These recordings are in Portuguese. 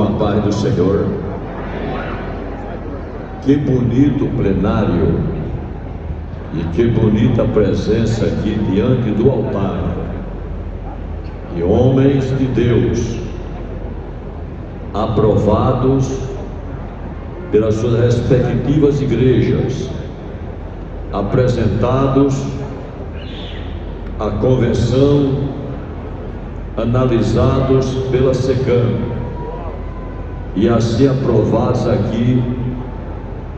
com a paz do Senhor. Que bonito plenário e que bonita presença aqui diante do altar de homens de Deus aprovados pelas suas respectivas igrejas, apresentados à convenção, analisados pela SECAM e assim aprovados aqui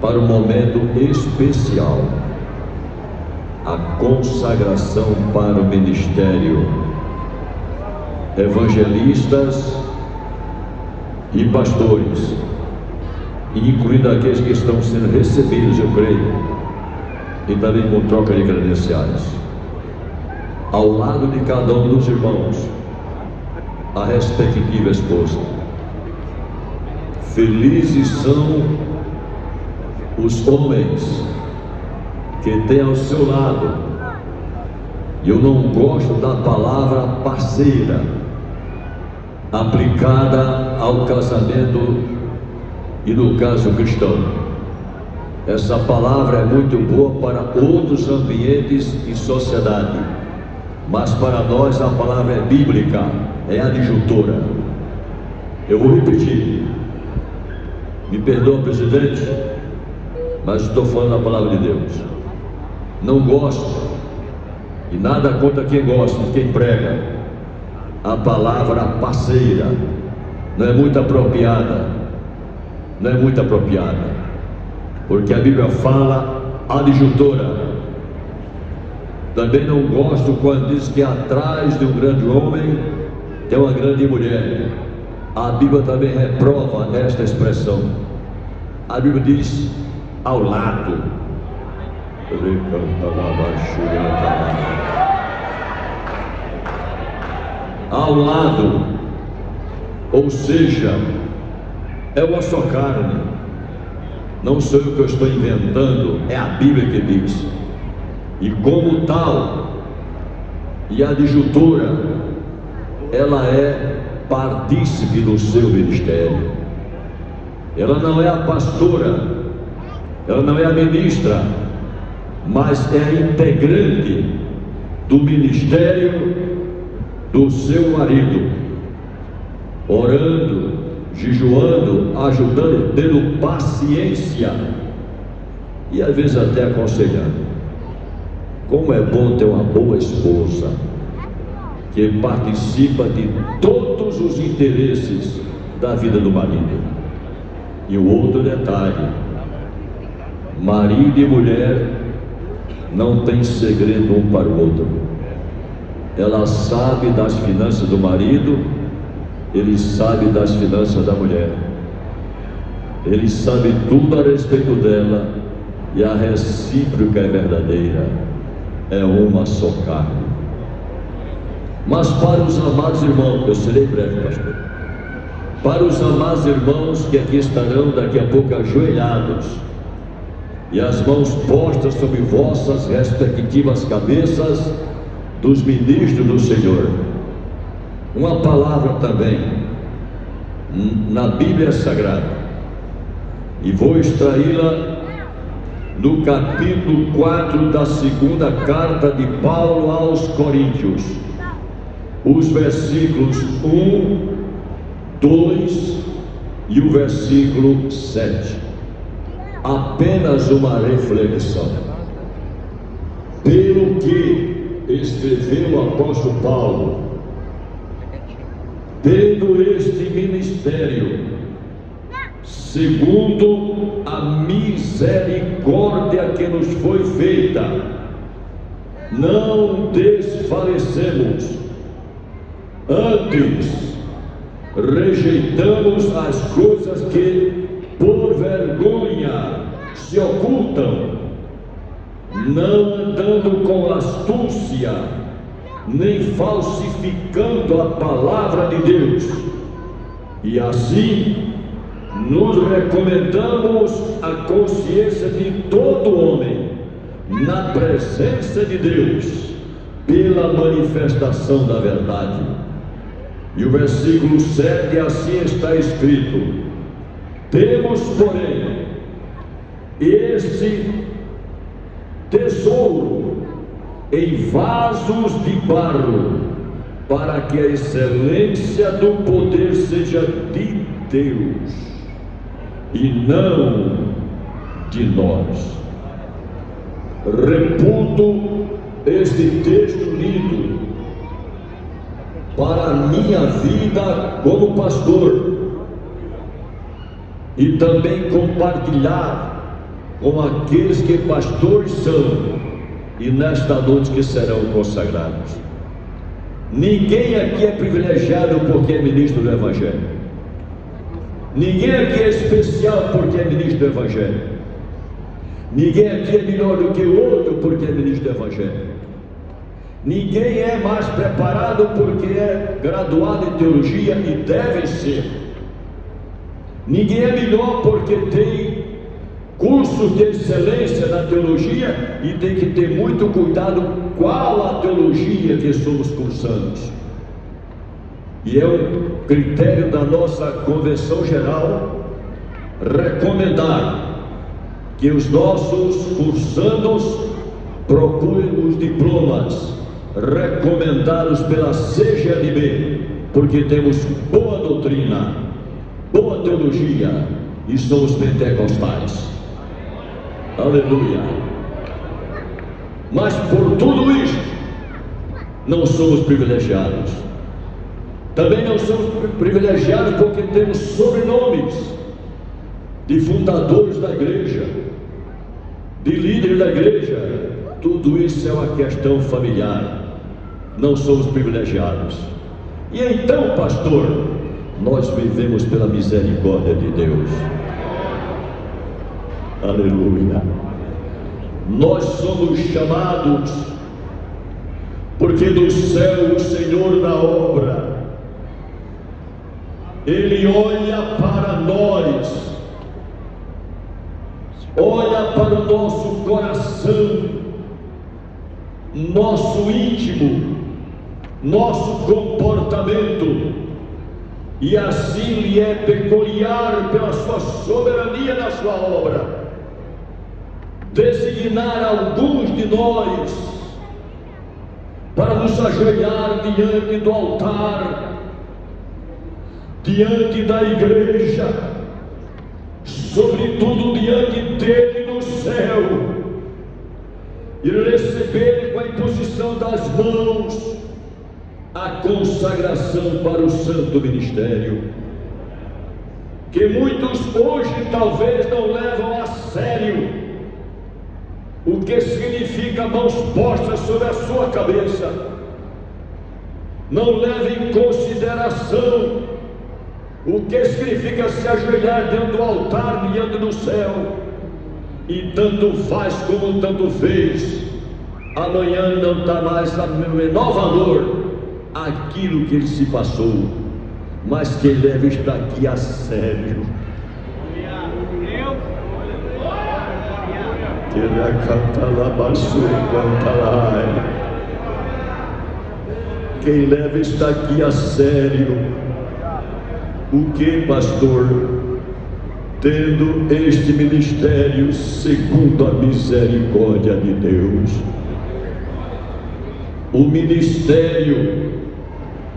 para um momento especial, a consagração para o ministério. Evangelistas e pastores, incluindo aqueles que estão sendo recebidos, eu creio, e também com troca de credenciais. Ao lado de cada um dos irmãos, a respectiva esposa. Felizes são os homens que têm ao seu lado, e eu não gosto da palavra parceira aplicada ao casamento e no caso cristão. Essa palavra é muito boa para outros ambientes e sociedade, mas para nós a palavra é bíblica, é adjutora. Eu vou repetir, me perdoa, presidente, mas estou falando a palavra de Deus. Não gosto, e nada contra quem gosta, quem prega, a palavra parceira não é muito apropriada, não é muito apropriada, porque a Bíblia fala adjutora. Também não gosto quando diz que atrás de um grande homem tem uma grande mulher. A Bíblia também reprova esta expressão. A Bíblia diz ao lado. Ao lado, ou seja, é uma só carne. Não sou eu que eu estou inventando, é a Bíblia que diz. E como tal, e a adjutora, ela é partícipe do seu ministério. Ela não é a pastora, ela não é a ministra, mas é a integrante do ministério do seu marido, orando, jejuando, ajudando, tendo paciência e às vezes até aconselhando. Como é bom ter uma boa esposa que participa de todos os interesses da vida do marido. E o outro detalhe: marido e mulher não tem segredo um para o outro. Ela sabe das finanças do marido, ele sabe das finanças da mulher. Ele sabe tudo a respeito dela, e a recíproca é verdadeira. É uma só carne. Mas para os amados irmãos, eu serei breve, pastor. Para os amados irmãos que aqui estarão daqui a pouco ajoelhados e as mãos postas sobre vossas respectivas cabeças dos ministros do Senhor, uma palavra também na Bíblia Sagrada, e vou extraí-la no capítulo 4 da segunda carta de Paulo aos Coríntios, os versículos 1, 2 e o versículo 7. Apenas uma reflexão. Pelo que escreveu o apóstolo Paulo, tendo este ministério, segundo a misericórdia que nos foi feita, não desfalecemos, antes rejeitamos as coisas que por vergonha se ocultam, não andando com astúcia, nem falsificando a palavra de Deus, e assim nos recomendamos a consciência de todo homem na presença de Deus pela manifestação da verdade. E o versículo 7, assim está escrito: temos, porém, este tesouro em vasos de barro, para que a excelência do poder seja de Deus e não de nós. Reputo este texto lido para a minha vida como pastor e também compartilhar com aqueles que pastores são e nesta noite que serão consagrados. Ninguém aqui é privilegiado porque é ministro do Evangelho. Ninguém aqui é especial porque é ministro do Evangelho. Ninguém aqui é melhor do que o outro porque é ministro do Evangelho. Ninguém é mais preparado porque é graduado em teologia e deve ser. Ninguém é melhor porque tem cursos de excelência na teologia e tem que ter muito cuidado qual a teologia que somos cursando. E é um critério da nossa convenção geral recomendar que os nossos cursandos procurem os diplomas recomendados pela CGLB, porque temos boa doutrina, boa teologia e somos pentecostais. Aleluia. Mas por tudo isto não somos privilegiados. Também não somos privilegiados porque temos sobrenomes de fundadores da igreja, de líderes da igreja. Tudo isso é uma questão familiar. Não somos privilegiados. E então, pastor, nós vivemos pela misericórdia de Deus. Aleluia. Nós somos chamados porque do céu o Senhor da obra, Ele olha para nós, olha para o nosso coração, nosso íntimo, nosso comportamento, e assim lhe é peculiar pela sua soberania na sua obra designar alguns de nós para nos ajoelhar diante do altar, diante da igreja, sobretudo diante dele no céu, e receber com a imposição das mãos a consagração para o santo ministério, que muitos hoje talvez não levam a sério o que significa mãos postas sobre a sua cabeça, não leva em consideração o que significa se ajoelhar diante do altar, diante do céu, e tanto faz como tanto fez, amanhã não está mais a menor valor aquilo que ele se passou, mas que leva isto aqui a sério. Quem leva isto aqui a sério, o que, pastor? Tendo este ministério segundo a misericórdia de Deus. O ministério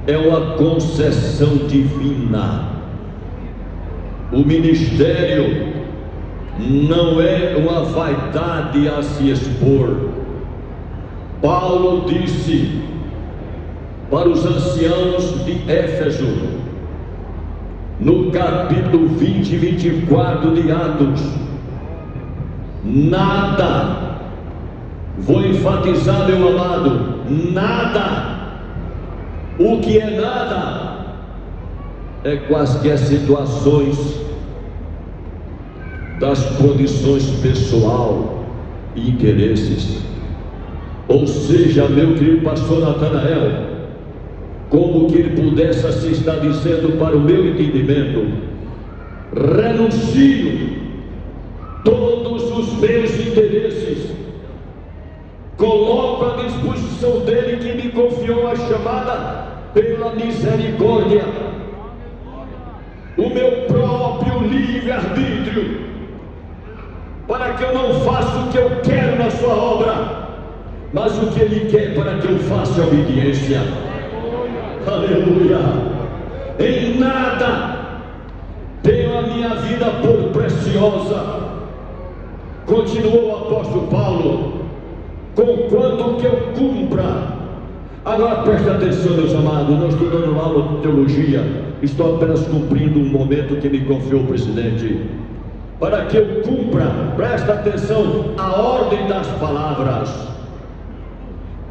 é uma concessão divina. O ministério não é uma vaidade a se expor. Paulo disse para os anciãos de Éfeso, no capítulo 20 e 24 de Atos: nada, vou enfatizar, meu amado, nada. O que é nada? É quaisquer situações das condições pessoal e interesses. Ou seja, meu querido pastor Natanael, como que ele pudesse assim estar dizendo para o meu entendimento: renuncio todos os meus interesses, coloco à disposição dele que me confiou a chamada pela misericórdia, o meu próprio livre-arbítrio, para que eu não faça o que eu quero na sua obra, mas o que Ele quer para que eu faça a obediência. Aleluia! Em nada tenho a minha vida por preciosa, continuou o apóstolo Paulo, conquanto que eu cumpra. Agora preste atenção, meus amados, não estou dando aula de teologia, estou apenas cumprindo um momento que me confiou o presidente, para que eu cumpra, preste atenção, a ordem das palavras,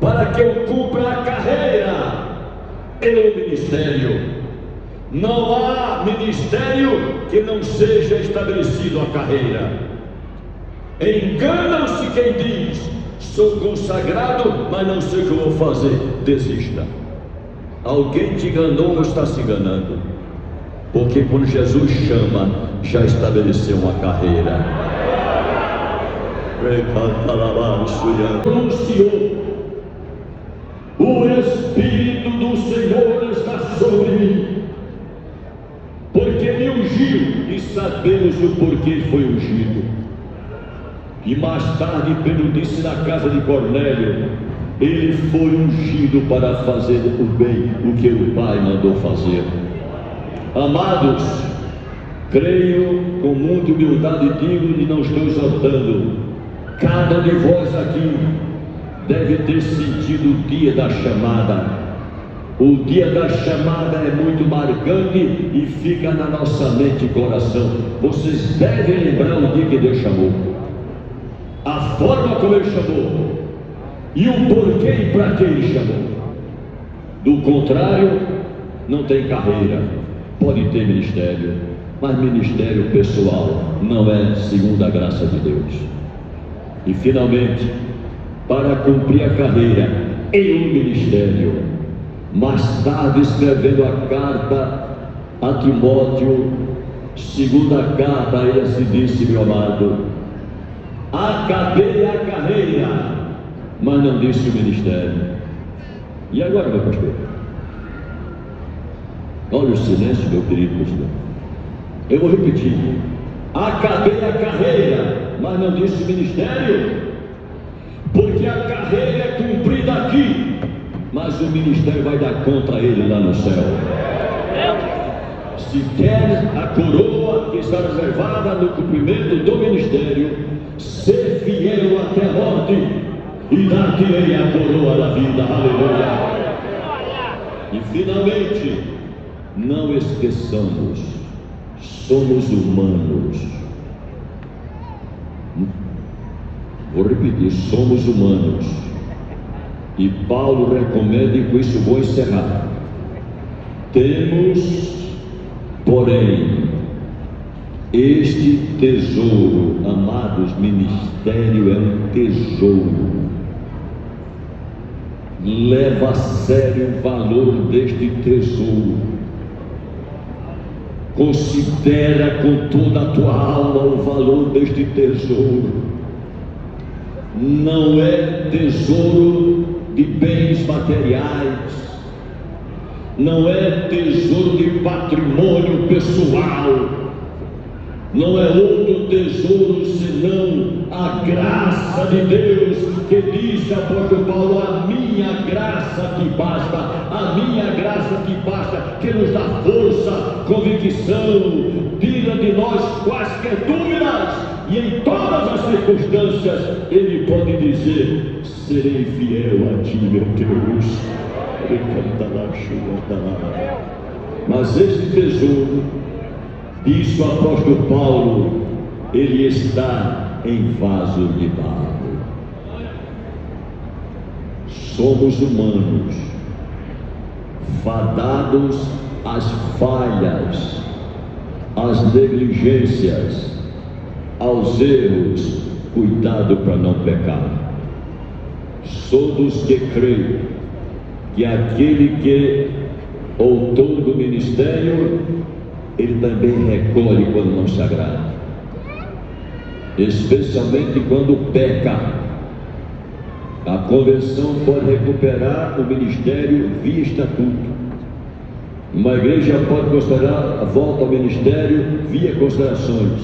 para que eu cumpra a carreira e o ministério. Não há ministério que não seja estabelecido a carreira. Engana-se quem diz: sou consagrado, mas não sei o que eu vou fazer. Desista. Alguém te enganou ou está se enganando? Porque quando Jesus chama, já estabeleceu uma carreira. Anunciou: o Espírito do Senhor está sobre mim, porque me ungiu, e sabemos o porquê foi ungido. E mais tarde Pedro disse na casa de Cornélio: ele foi ungido para fazer o bem, o que o Pai mandou fazer. Amados, creio com muita humildade, digo e não estou exaltando, cada um de vós aqui deve ter sentido o dia da chamada. O dia da chamada é muito marcante e fica na nossa mente e coração. Vocês devem lembrar o dia que Deus chamou, a forma como Ele chamou e o porquê e para que Ele chamou. Do contrário, não tem carreira. Pode ter ministério, mas ministério pessoal não é segundo a graça de Deus. E finalmente, para cumprir a carreira e o ministério, mais tarde escrevendo a carta a Timóteo, segunda carta, ele assim disse: meu amado, acabei a carreira, mas não disse o ministério. E agora, meu pastor? Olha o silêncio, meu querido pastor. Eu vou repetir: acabei a carreira, mas não disse o ministério, porque a carreira é cumprida aqui, mas o ministério vai dar conta a ele lá no céu. Se quer a coroa que está reservada no cumprimento do ministério, ser fiel até a morte, e dar-te-ei a coroa da vida. Aleluia! E finalmente, não esqueçamos, somos humanos. Vou repetir: somos humanos. E Paulo recomenda, e com isso vou encerrar: temos, porém, este tesouro. Amados, ministério é um tesouro. Leva a sério o valor deste tesouro. Considera com toda a tua alma o valor deste tesouro. Não é tesouro de bens materiais, não é tesouro de patrimônio pessoal, não é outro tesouro senão a graça de Deus, que diz o apóstolo Paulo: a minha graça te basta, a minha graça te basta, que nos dá força, convicção, tira de nós quaisquer dúvidas, e em todas as circunstâncias Ele pode dizer: serei fiel a ti, meu Deus. Mas esse tesouro, diz o apóstolo Paulo, ele está em vaso de barro. Somos humanos, fadados às falhas, às negligências, aos erros. Cuidado para não pecar. Sou dos que creem que aquele que outorga do ministério, ele também recolhe quando não se agrada, especialmente quando peca. A conversão pode recuperar o ministério via estatuto, Uma igreja pode considerar a volta ao ministério via considerações,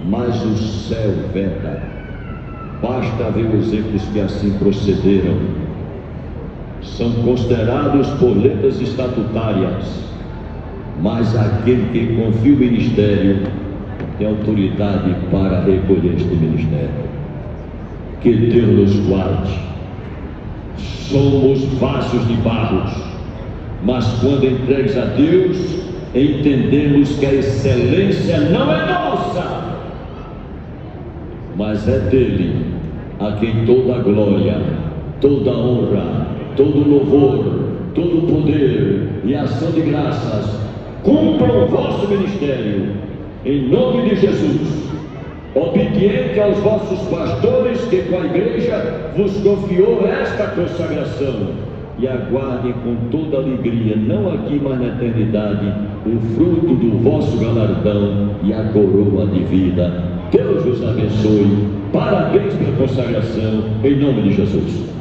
mas o céu veta. Basta ver os exemplos que assim procederam. São considerados por letras estatutárias, mas aquele que confia o ministério tem autoridade para recolher este ministério. Que Deus nos guarde. Somos vasos de barro, mas quando entregues a Deus, entendemos que a excelência não é nossa, mas é dele, a quem toda a glória, toda a honra, todo o louvor, todo o poder e ação de graças. Cumpram o vosso ministério, em nome de Jesus, obediente aos vossos pastores, que com a igreja vos confiou esta consagração, e aguardem com toda alegria, não aqui, mas na eternidade, o fruto do vosso galardão e a coroa de vida. Deus os abençoe. Parabéns pela consagração, em nome de Jesus.